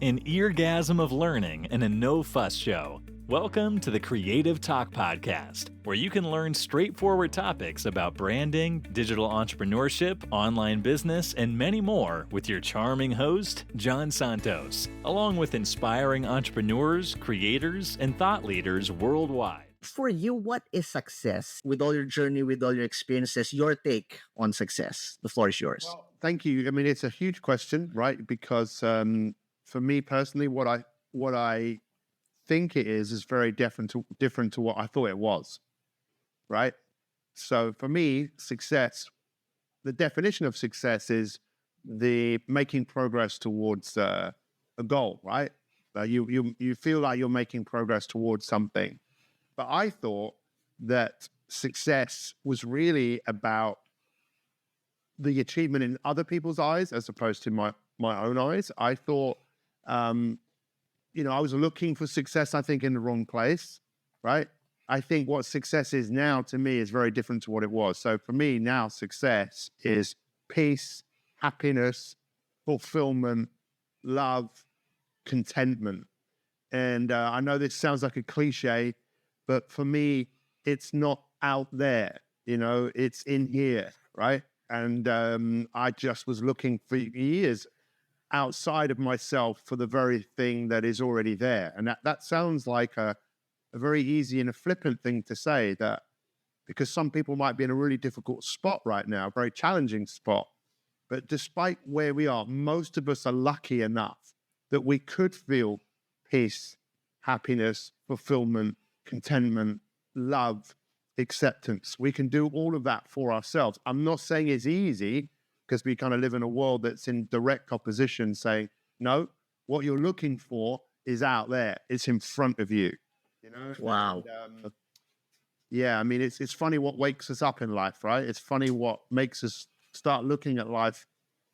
an eargasm of learning and a no-fuss show. Welcome to the Creative Talk Podcast, where you can learn straightforward topics about branding, digital entrepreneurship, online business, and many more with your charming host, John Santos, along with inspiring entrepreneurs, creators, and thought leaders worldwide. For you, what is success? With all your journey, with all your experiences, your take on success. The floor is yours. Well, thank you. I mean, it's a huge question, right? Because for me personally, what I think it is very different to what I thought it was, right? So for me, success, the definition of success is the making progress towards a goal, right? You feel like you're making progress towards something. But I thought that success was really about the achievement in other people's eyes as opposed to my own eyes. I thought, I was looking for success, I think, in the wrong place, right? I think what success is now to me is very different to what it was. So for me now, success is peace, happiness, fulfillment, love, contentment. And I know this sounds like a cliche, but for me, it's not out there, it's in here, right? And I just was looking for years outside of myself for the very thing that is already there. And that sounds like a very easy and a flippant thing to say, that because some people might be in a really difficult spot right now, a very challenging spot. But despite where we are, most of us are lucky enough that we could feel peace, happiness, fulfillment, contentment, love, acceptance. We can do all of that for ourselves. I'm not saying it's easy, because we kind of live in a world that's in direct opposition, saying, no, what you're looking for is out there. It's in front of you. Wow. And, yeah, I mean, it's funny what wakes us up in life, right? It's funny what makes us start looking at life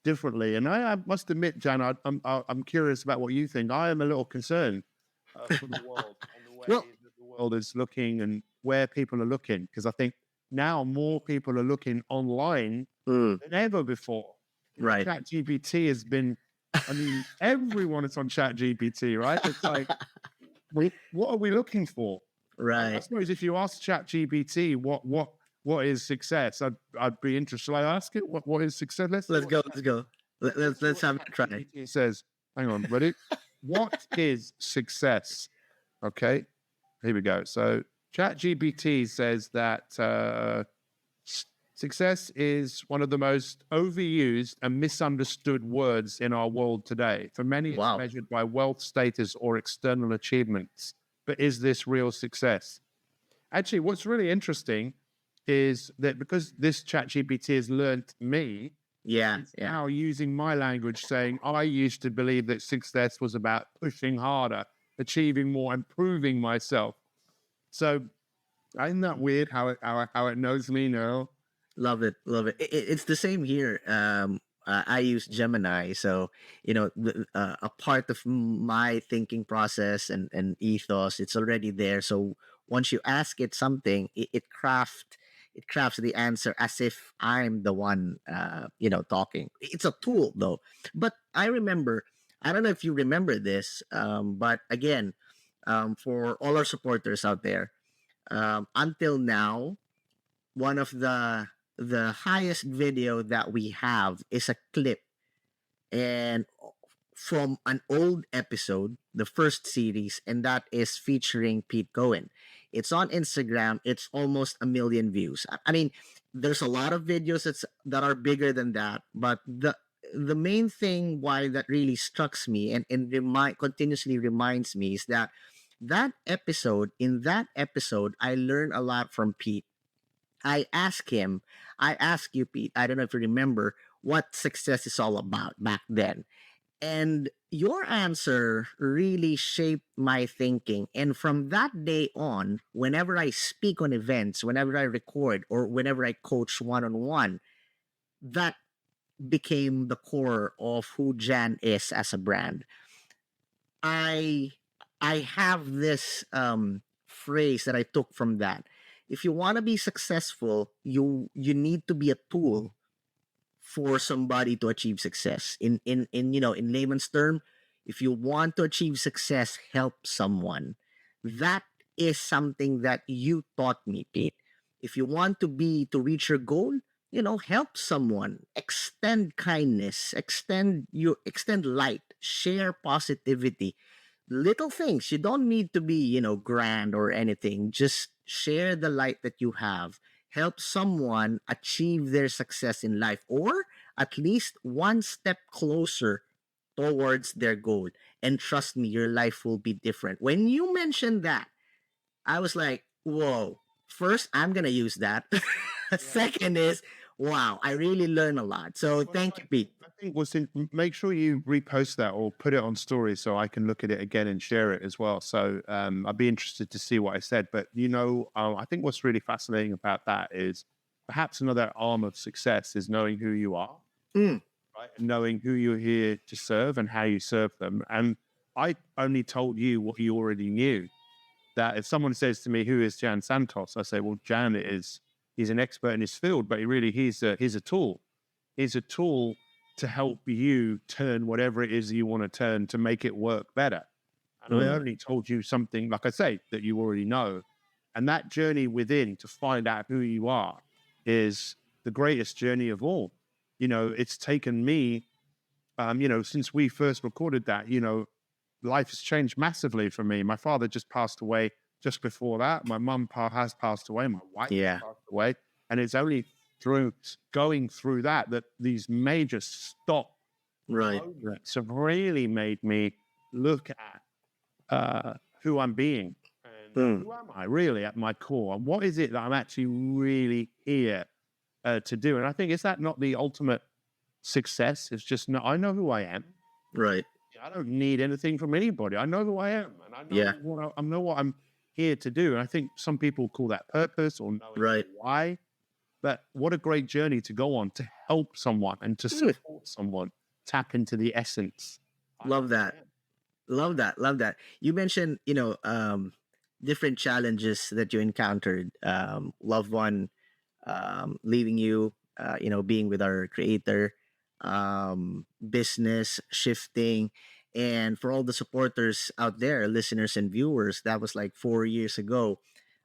differently. And I must admit, Jan, I'm curious about what you think. I am a little concerned for the world and the way that the world is looking and where people are looking, because I think now more people are looking online than ever before. Right. ChatGPT has been, everyone is on ChatGPT, right? It's like, what are we looking for? Right. I suppose if you ask ChatGPT what is success, I'd be interested. Shall I ask it? What is success? Let's go. Let's have a try. It says, hang on, ready? What is success? Okay, here we go. So ChatGPT says that success is one of the most overused and misunderstood words in our world today. For many, it's measured by wealth, status, or external achievements. But is this real success? Actually, what's really interesting is that because this ChatGPT has learned me, it's now using my language, saying I used to believe that success was about pushing harder, achieving more, improving myself. So isn't that weird how it knows me now? Love it. It's the same here. I use Gemini, so a part of my thinking process and ethos, it's already there. So once you ask it something, it crafts the answer as if I'm the one talking. It's a tool though. But I remember, I don't know if you remember this, but again, for all our supporters out there, until now, one of the highest video that we have is a clip and from an old episode, the first series, and that is featuring Pete Cohen. It's on Instagram. It's almost 1 million views. I mean, there's a lot of videos that are bigger than that, but the main thing why that really strikes me and continuously reminds me is that in that episode, I learned a lot from Pete. I asked you, Pete, I don't know if you remember what success is all about back then. And your answer really shaped my thinking. And from that day on, whenever I speak on events, whenever I record, or whenever I coach one-on-one, that became the core of who Jan is as a brand. I have this phrase that I took from that. If you want to be successful, you need to be a tool for somebody to achieve success. In layman's term, If you want to achieve success, help someone. That is something that you taught me, Pete. If you want to reach your goal, help someone, extend kindness, extend light, share positivity, little things. You don't need to be, grand or anything. Just share the light that you have. Help someone achieve their success in life, or at least one step closer towards their goal. And trust me, your life will be different. When you mentioned that, I was like, whoa. First, I'm going to use that. Second is, wow, I really learned a lot. So Well, thank you, Pete. I think make sure you repost that or put it on story so I can look at it again and share it as well. So I'd be interested to see what I said. But, I think what's really fascinating about that is perhaps another arm of success is knowing who you are, Mm, right? And knowing who you're here to serve and how you serve them. And I only told you what you already knew. That if someone says to me, "Who is Jan Santos?" I say, "Well, Jan he's an expert in his field, but he's a tool. He's a tool to help you turn whatever it is you want to turn to make it work better." And I only told you something, like I say, that you already know. And that journey within to find out who you are is the greatest journey of all. It's taken me, since we first recorded that, life has changed massively for me. My father just passed away just before that. My mum has passed away. My wife has passed away. And it's only through going through that these major stop right. moments have really made me look at who I'm being and who am I really at my core, and what is it that I'm actually really here to do. And I think, is that not the ultimate success? It's just I know who I am. Right. I don't need anything from anybody. I know who I am, and I know what I'm here to do. And I think some people call that purpose or knowing why. But what a great journey to go on to help someone and to support someone tap into the essence. Love that. Love that. Love that. You mentioned, different challenges that you encountered. Loved one leaving you, being with our creator, business shifting. And for all the supporters out there, listeners and viewers, that was like 4 years ago.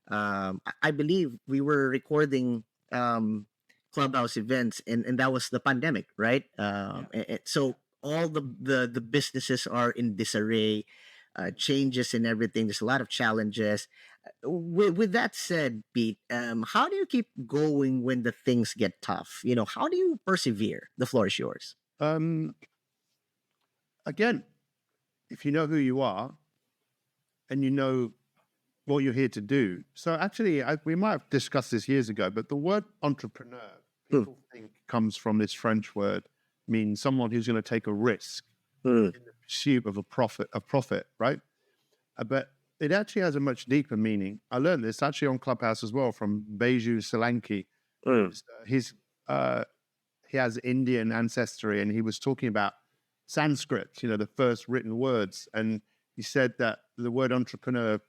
I believe we were recording Clubhouse events, and that was the pandemic, right? So all the businesses are in disarray, changes and everything. There's a lot of challenges. With that said, Pete, how do you keep going when the things get tough? How do you persevere? The floor is yours. Again, if you know who you are and you know what you're here to do. So actually, we might have discussed this years ago, but the word entrepreneur, people think comes from this French word, means someone who's going to take a risk in the pursuit of a profit, right? But it actually has a much deeper meaning. I learned this actually on Clubhouse as well from Beju Solanki. He has Indian ancestry, and he was talking about Sanskrit, the first written words. And he said that the word entrepreneur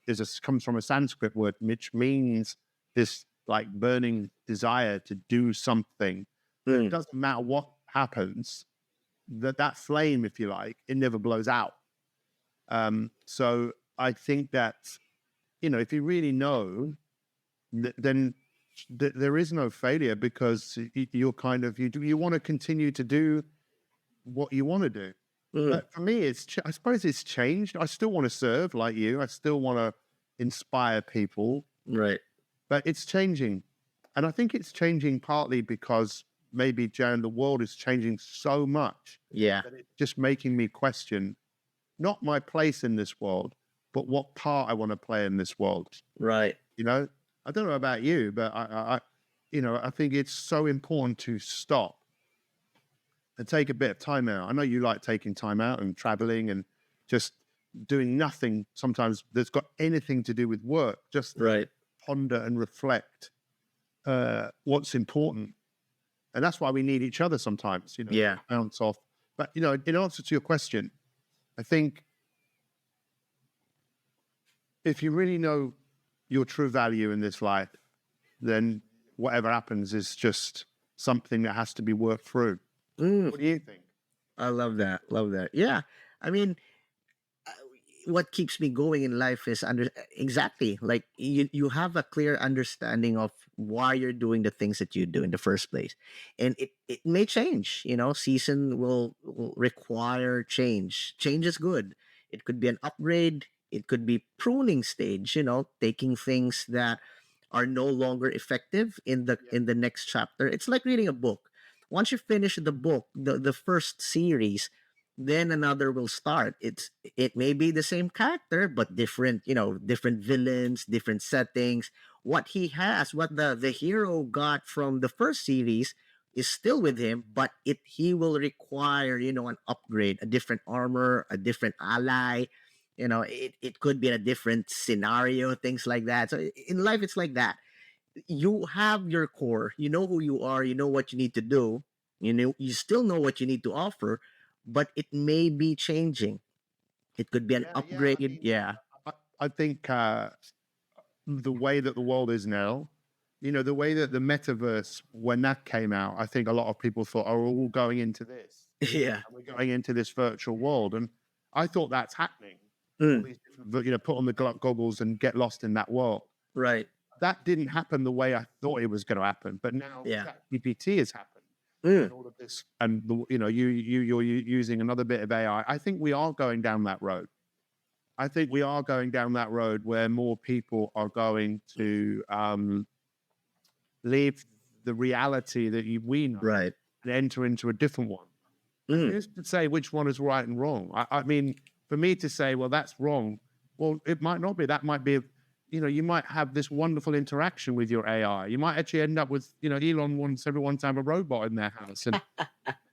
comes from a Sanskrit word, which means this like burning desire to do something. It doesn't matter what happens, that flame, if you like, it never blows out. So I think that, if you really know, then there is no failure, because you're you want to continue to do what you want to do. But for me, I suppose it's changed. I still want to serve like you. I still want to inspire people. Right. But it's changing. And I think it's changing partly because maybe, Jan, the world is changing so much. Yeah. That it's just making me question not my place in this world, but what part I want to play in this world. Right. I don't know about you, but I think it's so important to stop and take a bit of time out. I know you like taking time out and traveling and just doing nothing sometimes that's got anything to do with work. Just ponder and reflect what's important. And that's why we need each other sometimes, bounce off. But, in answer to your question, I think if you really know your true value in this life, then whatever happens is just something that has to be worked through. What do you think? I love that. Love that. Yeah. I mean, what keeps me going in life is exactly like you have a clear understanding of why you're doing the things that you do in the first place, and it may change. Season will require change. Change is good. It could be an upgrade. It could be pruning stage. Taking things that are no longer effective in the next chapter. It's like reading a book. Once you finish the book, the first series, then another will start. It may be the same character but different, different villains, different settings. What he has, what the hero got from the first series is still with him, but he will require, an upgrade, a different armor, a different ally. It could be in a different scenario, things like that. So in life it's like that. You have your core, you know who you are, you know what you need to do, you still know what you need to offer, but it may be changing. It could be an Yeah. I upgrade. mean, Yeah. I think the way that the world is now, the way that the metaverse, when that came out, I think a lot of people thought, oh, we're all going into this. Yeah. And we're going into this virtual world. And I thought that's happening. All Mm, these different, put on the goggles and get lost in that world. right. That didn't happen the way I thought it was going to happen. But now Yeah. GPT has happened. Mm, And all of this, and you're using another bit of AI. I think we are going down that road. I think we are going down that road where more people are going to leave the reality that we know right. and enter into a different one. And Mm, who's to say which one is right and wrong? I mean, for me to say, well, that's wrong. Well, it might not be. That might be, you might have this wonderful interaction with your AI. You might actually end up with, Elon wants everyone to have a robot in their house, and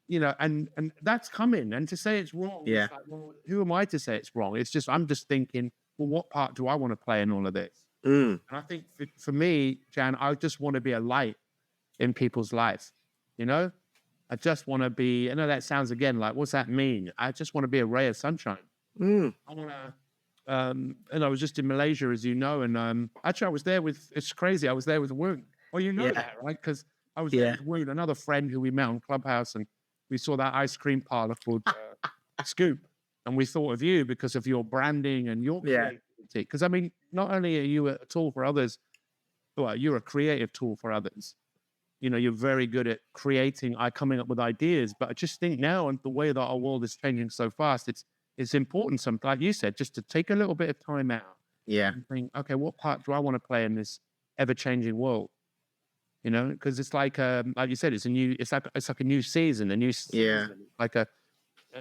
and that's coming. And to say it's wrong, yeah. it's like, well, who am I to say it's wrong? It's just I'm just thinking, well, what part do I want to play in all of this? Mm, And I think for me, Jan, I just want to be a light in people's life. I just want to be. I know that sounds again like, what's that mean? I just want to be a ray of sunshine. mm, I want to. And I was just in Malaysia, as you know, and actually I was there with. It's crazy. I was there with Woon. Well, you know yeah. that, right? Because I was there Yeah. with Woon, another friend who we met on Clubhouse, and we saw that ice cream parlor called Scoop, and we thought of you because of your branding and your Yeah. creativity. Because I mean, not only are you a tool for others, well, you're a creative tool for others. You're very good at coming up with ideas. But I just think now, and the way that our world is changing so fast, it's important, like you said, just to take a little bit of time out Yeah. and think, okay, what part do I want to play in this ever-changing world? Because it's like you said, it's like a new season, Yeah.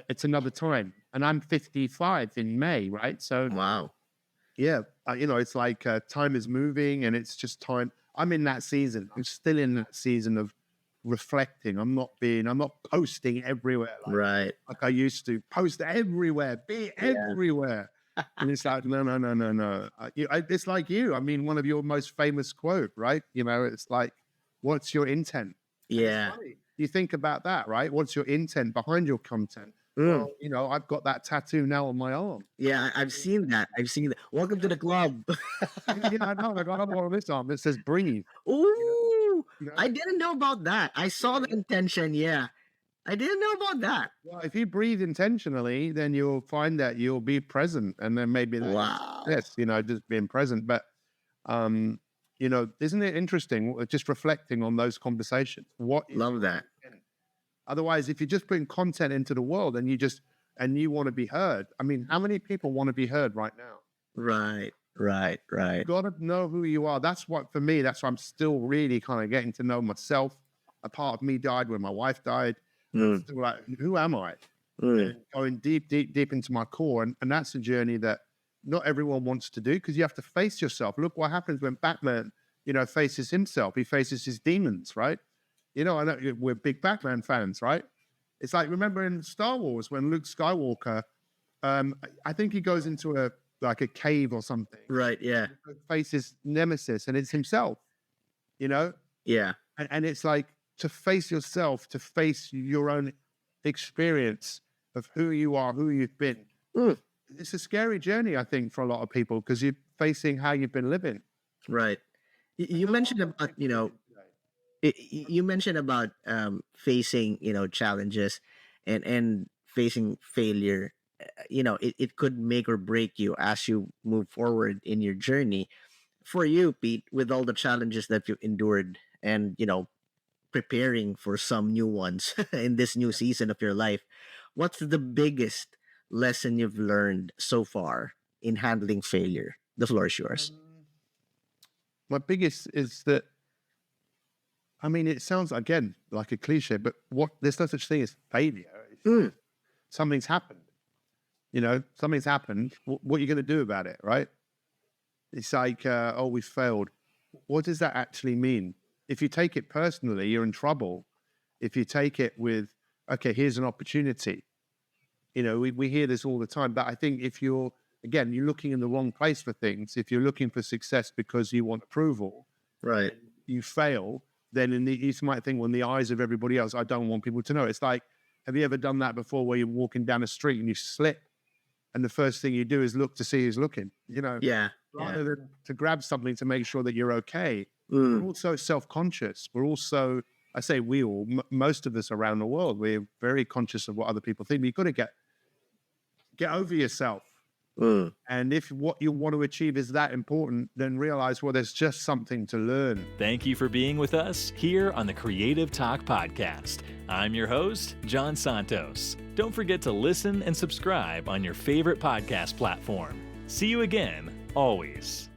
it's another time. And I'm 55 in May, right? So Wow. yeah, it's like time is moving, and it's just time. I'm in that season. I'm still in that season of reflecting. I'm not posting everywhere Right. like I used to. Post everywhere, be Yeah. everywhere. And it's like, no. It's like you. I mean, one of your most famous quote, right? It's like, what's your intent? And it's Yeah. funny. You think about that, right? What's your intent behind your content? Mm. Well, I've got that tattoo now on my arm. Yeah, I've seen that. I've seen that. Welcome to the club. Yeah, I know. I got another one on this arm that says "breathe." Ooh, You know? I didn't know about that. I saw the intention. Yeah, I didn't know about that. Well, if you breathe intentionally, then you'll find that you'll be present, and then maybe that's Wow. yes, just being present. But isn't it interesting? Just reflecting on those conversations. What is Love your that. intent? Otherwise, if you're just putting content into the world and you want to be heard, I mean, how many people want to be heard right now? Right. You got to know who you are. That's what, for me, that's why I'm still really kind of getting to know myself. A part of me died when my wife died. I'm still like, who am I? And going deep into my core. And that's a journey that not everyone wants to do, because you have to face yourself. Look what happens when Batman, faces himself. He faces his demons, right? I know we're big Batman fans, right? It's like, remember in Star Wars when Luke Skywalker, I think he goes into a cave or something. Right. Yeah. Faces Nemesis, and it's himself, Yeah. and it's like to face yourself, to face your own experience of who you are, who you've been. It's a scary journey, I think, for a lot of people, because you're facing how you've been living. Right. You mentioned about you mentioned about facing challenges and facing failure, it could make or break you as you move forward in your journey. For you, Pete, with all the challenges that you endured, and preparing for some new ones in this new season of your life, what's the biggest lesson you've learned so far in handling failure? The floor is yours. My biggest is that, I mean, it sounds again like a cliche, but there's no such thing as failure. Mm. Something's happened. Something's happened. What are you going to do about it, right? It's like, oh, we failed. What does that actually mean? If you take it personally, you're in trouble. If you take it with, okay, here's an opportunity. We hear this all the time, but I think if you're looking in the wrong place for things. If you're looking for success because you want approval, right? You fail, then you might think, well, in the eyes of everybody else, I don't want people to know. It's like, have you ever done that before where you're walking down a street and you slip and the first thing you do is look to see who's looking, Yeah. rather than to grab something to make sure that you're okay. Mm. We're also self-conscious. We're also, I say we all, most of us around the world, we're very conscious of what other people think. You've got to get over yourself. Mm. And if what you want to achieve is that important, then realize, well, there's just something to learn. Thank you for being with us here on the Creative Talk Podcast. I'm your host, John Santos. Don't forget to listen and subscribe on your favorite podcast platform. See you again, always.